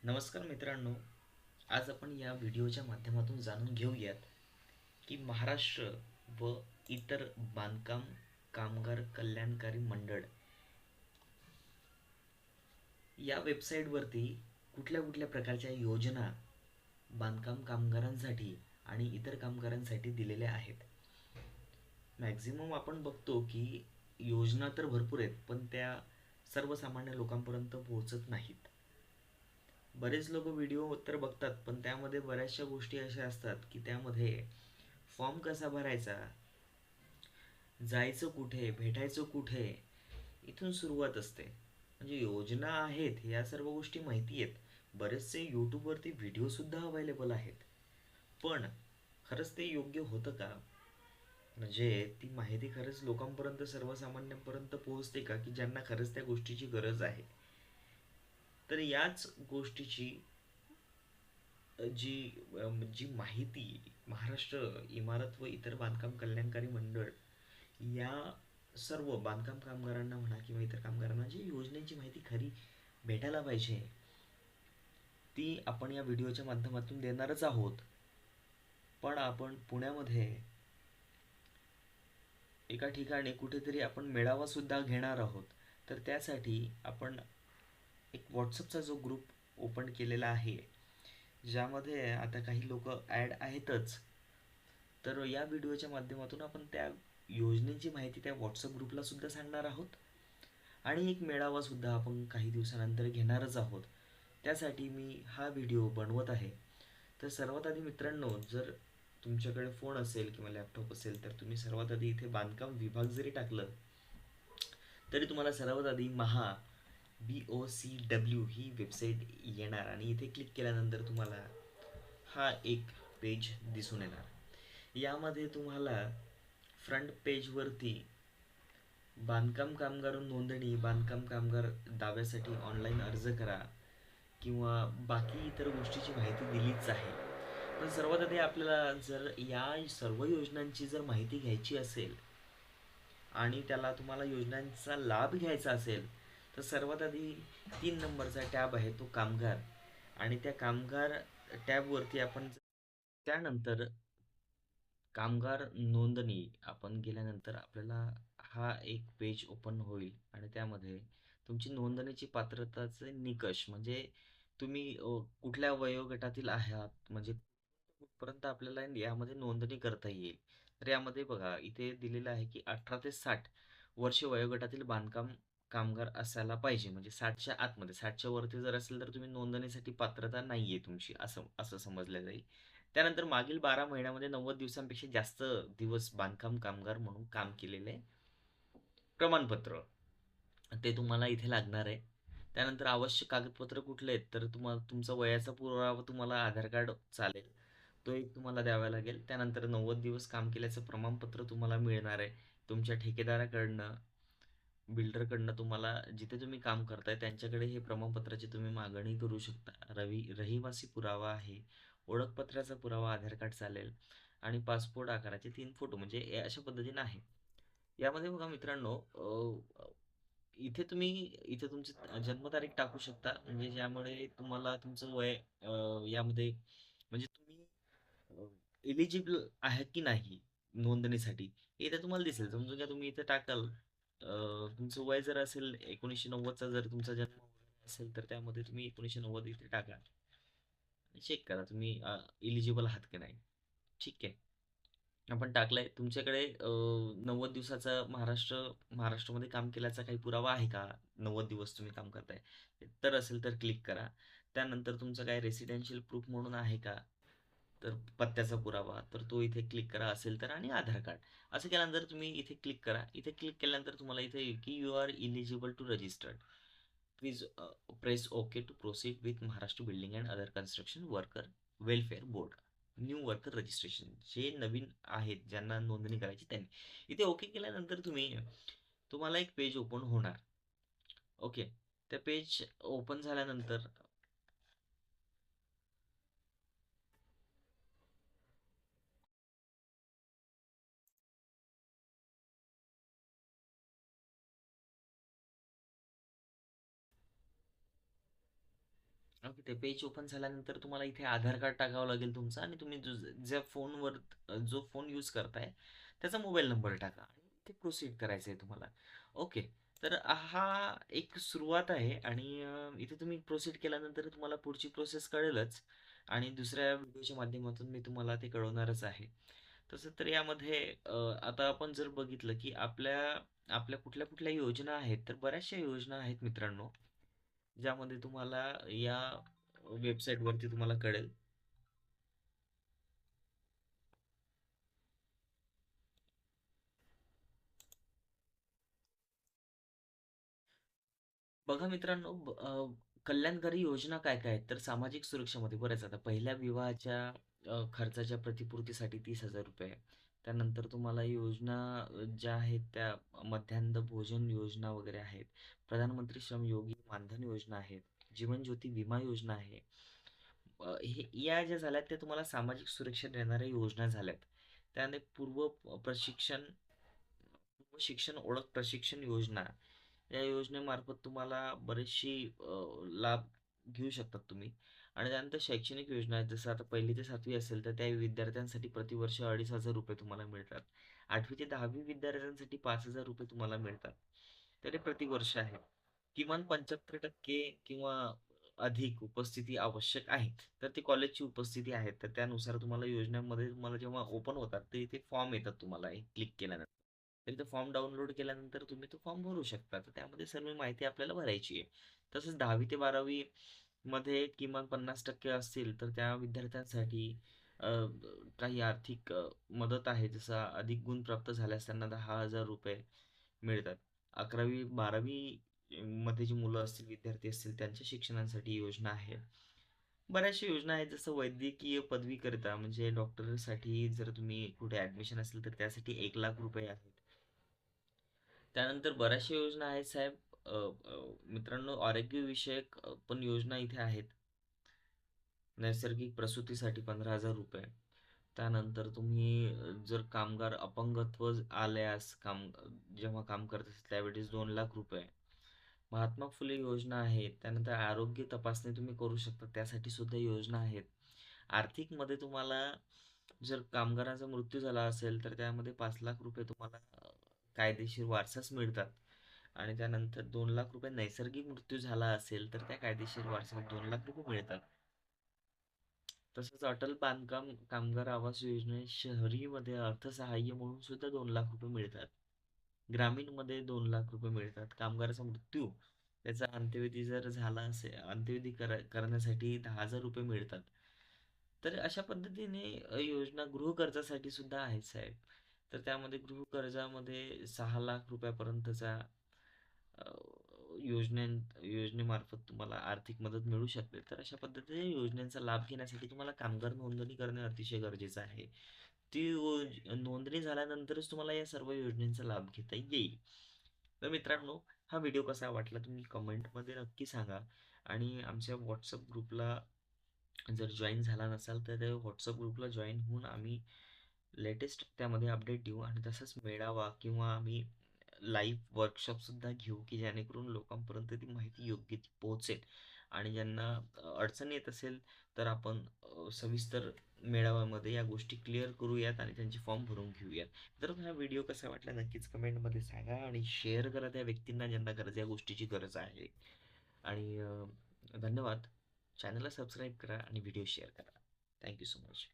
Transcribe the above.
नमस्कार मित्रांनो, आज आपण या व्हिडिओच्या माध्यमातून जाणून घेऊयात की महाराष्ट्र व इतर बांधकाम कामगार कल्याणकारी मंडळ या वेबसाईटवरती कुठल्या कुठल्या प्रकारच्या योजना बांधकाम कामगारांसाठी आणि इतर कामगारांसाठी दिलेल्या आहेत. मॅक्झिमम आपण बघतो की योजना तर भरपूर आहेत, पण त्या सर्वसामान्य लोकांपर्यंत पोहोचत नाहीत. बरेच लोक व्हिडिओ तर बघतात, पण त्यामध्ये बऱ्याचशा गोष्टी अशा असतात की त्यामध्ये फॉर्म कसा भरायचा, जायचं कुठे, भेटायचं कुठे, इथून सुरुवात असते. म्हणजे योजना आहेत, या सर्व गोष्टी माहिती आहेत. बरेचसे यूट्यूबवरती व्हिडिओसुद्धा अवेलेबल आहेत. पण खरंच ते योग्य होतं का? म्हणजे ती माहिती खरंच लोकांपर्यंत, सर्वसामान्यांपर्यंत पोहोचते का, की ज्यांना खरंच त्या गोष्टीची गरज आहे? तर याच गोष्टीची जी जी माहिती महाराष्ट्र इमारत व इतर बांधकाम कल्याणकारी मंडळ या सर्व बांधकाम कामगारांना म्हणा किंवा इतर कामगारांना जी योजनेची माहिती खरी भेटायला पाहिजे, ती आपण या व्हिडिओच्या माध्यमातून देणारच आहोत. पण आपण पुण्यामध्ये एका ठिकाणी कुठेतरी आपण मेळावा सुद्धा घेणार आहोत. तर त्यासाठी आपण एक व्हॉट्सअपचा जो ग्रुप ओपन केलेला आहे, ज्यामध्ये आता काही लोक ॲड आहेतच. तर या व्हिडिओच्या माध्यमातून आपण त्या योजनेची माहिती त्या व्हॉट्सअप ग्रुपला सुद्धा सांगणार आहोत आणि एक मेळावा सुद्धा आपण काही दिवसानंतर घेणारच आहोत. त्यासाठी मी हा व्हिडिओ बनवत आहे. तर सर्वात आधी मित्रांनो, जर तुमच्याकडे फोन असेल किंवा लॅपटॉप असेल, तर तुम्ही सर्वात आधी इथे बांधकाम विभाग जरी टाकलं तरी तुम्हाला सर्वात आधी BOCW ही वेबसाईट येणार आणि इथे क्लिक केल्यानंतर तुम्हाला हा एक पेज दिसून येणार. यामध्ये तुम्हाला फ्रंट पेजवरती बांधकाम कामगार नोंदणी, बांधकाम कामगार दाव्यासाठी ऑनलाईन अर्ज करा किंवा बाकी इतर गोष्टीची माहिती दिलीच आहे. पण सर्वात आधी आपल्याला जर या सर्व योजनांची जर माहिती घ्यायची असेल आणि त्याला तुम्हाला योजनांचा लाभ घ्यायचा असेल, तर सर्वात आधी 3 नंबरचा टॅब आहे तो कामगार. आणि त्या कामगार टॅबवरती आपण त्यानंतर कामगार नोंदणी आपण गेल्यानंतर आपल्याला हा एक पेज ओपन होईल आणि त्यामध्ये तुमची नोंदणीची पात्रताचे निकष म्हणजे तुम्ही कुठल्या वयोगटातील आहात, म्हणजे कुठपर्यंत आपल्याला यामध्ये नोंदणी करता येईल. तर यामध्ये बघा इथे दिलेलं आहे की 18 ते 60 वर्षे वयोगटातील बांधकाम कामगार असायला पाहिजे. म्हणजे 60च्या आतमध्ये, 60च्या वरती जर असेल तर तुम्ही नोंदणीसाठी पात्रता नाहीये तुमची, असं असं समजलं जाईल. त्यानंतर मागील 12 महिन्यामध्ये 90 दिवसांपेक्षा जास्त दिवस बांधकाम कामगार म्हणून काम केलेले प्रमाणपत्र, ते तुम्हाला इथे लागणार आहे. त्यानंतर आवश्यक कागदपत्र कुठले आहेत, तर तुम्हाला तुमचा वयाचा पुरावा, तुम्हाला आधार कार्ड चालेल, तो एक तुम्हाला द्यावा लागेल. त्यानंतर 90 दिवस काम केल्याचं प्रमाणपत्र तुम्हाला मिळणार आहे तुमच्या ठेकेदाराकडनं, बिल्डरकडनं. तुम्हाला जिथे तुम्ही काम करताय त्यांच्याकडे हे प्रमाणपत्राची तुम्ही मागणी करू शकता. रहिवासी पुरावा आहे, ओळखपत्राचा पुरावा, आधार कार्ड चालेल आणि पासपोर्ट आकाराचे 3 फोटो, म्हणजे अशा पद्धतीने आहे. यामध्ये बघा मित्रांनो, इथे तुम्ही इथे तुमची जन्मतारीख टाकू शकता, म्हणजे ज्यामुळे तुम्हाला तुमचं वय यामध्ये, म्हणजे तुम्ही एलिजिबल आहे की नाही नोंदणीसाठी हे इथे तुम्हाला दिसेल. समजून घ्या तुम्ही इथे टाकाल, तुमचं वय जर असेल 1990चा, जर तुमचा जन्म असेल तर त्यामध्ये तुम्ही 1990 इथे टाका. चेक करा तुम्ही एलिजिबल आहात की नाही. ठीक आहे, आपण टाकलंय. तुमच्याकडे 90 दिवसाचा महाराष्ट्रामध्ये काम केल्याचा काही पुरावा आहे का? 90 दिवस तुम्ही काम करताय तर असेल तर क्लिक करा. त्यानंतर तुमचं काय रेसिडेन्शियल प्रूफ म्हणून आहे का, तर पत्त्याचा पुरावा, तर तो इथे क्लिक करा असेल तर, आणि आधार कार्ड. असं केल्यानंतर तुम्ही इथे क्लिक करा. इथे क्लिक केल्यानंतर तुम्हाला इथे येईल की you are eligible to registered, please press okay to proceed with Maharashtra building and other construction worker welfare board new worker registration. जे नवीन आहेत ज्यांना नोंदणी करायची त्यांनी इथे ओके केल्यानंतर तुम्हाला एक पेज ओपन होणार. ओके, त्या पेज ओपन झाल्यानंतर ओके. ते पेज ओपन झाल्यानंतर तुम्हाला इथे आधार कार्ड टाकावं लागेल तुमचं आणि तुम्ही ज्या फोनवर जो फोन यूज करताय त्याचा मोबाईल नंबर टाका आणि ते प्रोसीड करायचं आहे तुम्हाला. ओके. तर हा एक सुरुवात आहे आणि इथे तुम्ही प्रोसीड केल्यानंतर तुम्हाला पुढची प्रोसेस कळेलच आणि दुसऱ्या व्हिडिओच्या माध्यमातून मी तुम्हाला ते कळवणारच आहे. तसं तर यामध्ये आता आपण जर बघितलं की आपल्या आपल्या कुठल्या कुठल्या योजना आहेत, तर बऱ्याचशा योजना आहेत मित्रांनो, ज्यामध्ये तुम्हाला या वेबसाईटवरती तुम्हाला कळेल. बघा मित्रांनो, कल्याणकारी योजना काय काय आहेत तर सामाजिक सुरक्षेमध्ये बरेच आता पहिल्या विवाहाच्या खर्चाच्या प्रतिपूर्तीसाठी 30,000 रुपये. त्यानंतर तुम्हाला योजना ज्या आहेत त्या मध्यान्ह भोजन योजना वगैरे आहेत. प्रधानमंत्री श्रम योगी मानधन योजना आहेत. जीवन ज्योती विमा योजना आहे. हे या ज्या झाल्यात त्या तुम्हाला सामाजिक सुरक्षा देणाऱ्या योजना झाल्यात. त्याने पूर्व शिक्षण ओळख प्रशिक्षण योजना, या योजनेमार्फत तुम्हाला बरेचशी लाभ घेऊ शकतात तुम्ही. आणि त्यानंतर शैक्षणिक योजना आहेत, जसं आता 1ली ते 7वी असेल तर त्या विद्यार्थ्यांसाठी प्रतिवर्ष 2,500 रुपये तुम्हाला मिळतात. 8वी ते 10वी विद्यार्थ्यांसाठी 5,000 रुपये तुम्हाला मिळतात. तर ते प्रतिवर्ष आहे. किमान 75% किंवा अधिक उपस्थिती आवश्यक आहे. तर ती कॉलेजची उपस्थिती आहे. तर त्यानुसार तुम्हाला योजनेमध्ये तुम्हाला जेव्हा ओपन होतात, तर इथे फॉर्म येतात तुम्हाला हे क्लिक केल्यानंतर. तर इथे फॉर्म डाउनलोड केल्यानंतर तुम्ही तो फॉर्म भरू शकता. तर त्यामध्ये सर्व माहिती आपल्याला भरायची आहे. तसंच 10वी ते 12वी मध्ये किमान 50% असतील, तर त्या विद्यार्थ्यांसाठी अ, काही आर्थिक मदत आहे. जसं अधिक गुण प्राप्त झाल्यास त्यांना 10,000 रुपये मिळतात. 11वी-12वी मध्ये जी मुलं असतील, विद्यार्थी असतील, त्यांच्या शिक्षणासाठी योजना आहे. बऱ्याचशा योजना आहेत, जसं वैद्यकीय पदवीकरिता म्हणजे डॉक्टरसाठी जर तुम्ही कुठे ॲडमिशन असेल, तर त्यासाठी 1,00,000 रुपये आहेत. त्यानंतर बऱ्याचशा योजना आहेत साहेब. अ, अ, मित्रांनो, आरोग्यविषयक पण योजना इथे आहेत. नैसर्गिक प्रसूतीसाठी 15,000 रुपये. त्यानंतर तुम्ही जर कामगार अपंगत्व आल्यास जेव्हा काम करत असेल त्यावेळेस 2,00,000 रुपये. महात्मा फुले योजना आहे. त्यानंतर आरोग्य तपासणी तुम्ही करू शकता, त्यासाठी सुद्धा योजना आहेत. आर्थिक मध्ये तुम्हाला जर कामगाराचा मृत्यू झाला असेल तर त्यामध्ये 5,00,000 रुपये तुम्हाला कायदेशीर वारसाच मिळतात. आणि त्यानंतर 2,00,000 रुपये नैसर्गिक मृत्यू झाला असेल तर त्या कायदेशीर वारसात 2,00,000 रुपये मिळतात. तसंच अटल बांधकाम कामगार आवास योजनेत शहरीमध्ये अर्थसहाय्य म्हणून सुद्धा 2,00,000 रुपये मिळतात. ग्रामीणमध्ये 2,00,000 रुपये मिळतात. कामगाराचा मृत्यू, त्याचा अंत्यविधी जर झाला असेल, अंत्यविधी करण्यासाठी 10,000 रुपये मिळतात. तर अशा पद्धतीने योजना गृहकर्जासाठी सुद्धा आहेत साहेब. तर त्यामध्ये गृहकर्जामध्ये 6,00,000 रुपयापर्यंतचा अ, योजनेमार्फत तुम्हाला आर्थिक मदत मिळू शकते. तर अशा पद्धतीने योजनेचा लाभ घेण्यासाठी तुम्हाला कामगार नोंदणी करणे अतिशय गरजेचं आहे. ती नोंदणी झाल्यानंतरच तुम्हाला या सर्व योजनेचा लाभ घेता येईल. तर मित्रांनो, हा व्हिडिओ कसा वाटला तुम्ही कमेंटमध्ये नक्की सांगा आणि आमच्या WhatsApp ग्रुपला जर जॉईन झाला नसाल तर त्या WhatsApp ग्रुपला जॉईन होऊन आम्ही लेटेस्ट त्यामध्ये अपडेट देऊ आणि तसंच मेळावा किंवा आम्ही लाईव्ह वर्कशॉपसुद्धा घेऊ की जेणेकरून लोकांपर्यंत ती माहिती योग्य ती पोहोचेल आणि ज्यांना अडचण येत असेल तर आपण सविस्तर मेळाव्यामध्ये या गोष्टी क्लिअर करूयात आणि त्यांचे फॉर्म भरून घेऊयात. तर हा व्हिडिओ कसा वाटला नक्कीच कमेंटमध्ये सांगा आणि शेअर करा त्या व्यक्तींना ज्यांना या गोष्टीची गरज आहे. आणि धन्यवाद. चॅनलला सबस्क्राईब करा आणि व्हिडिओ शेअर करा. Thank you so much.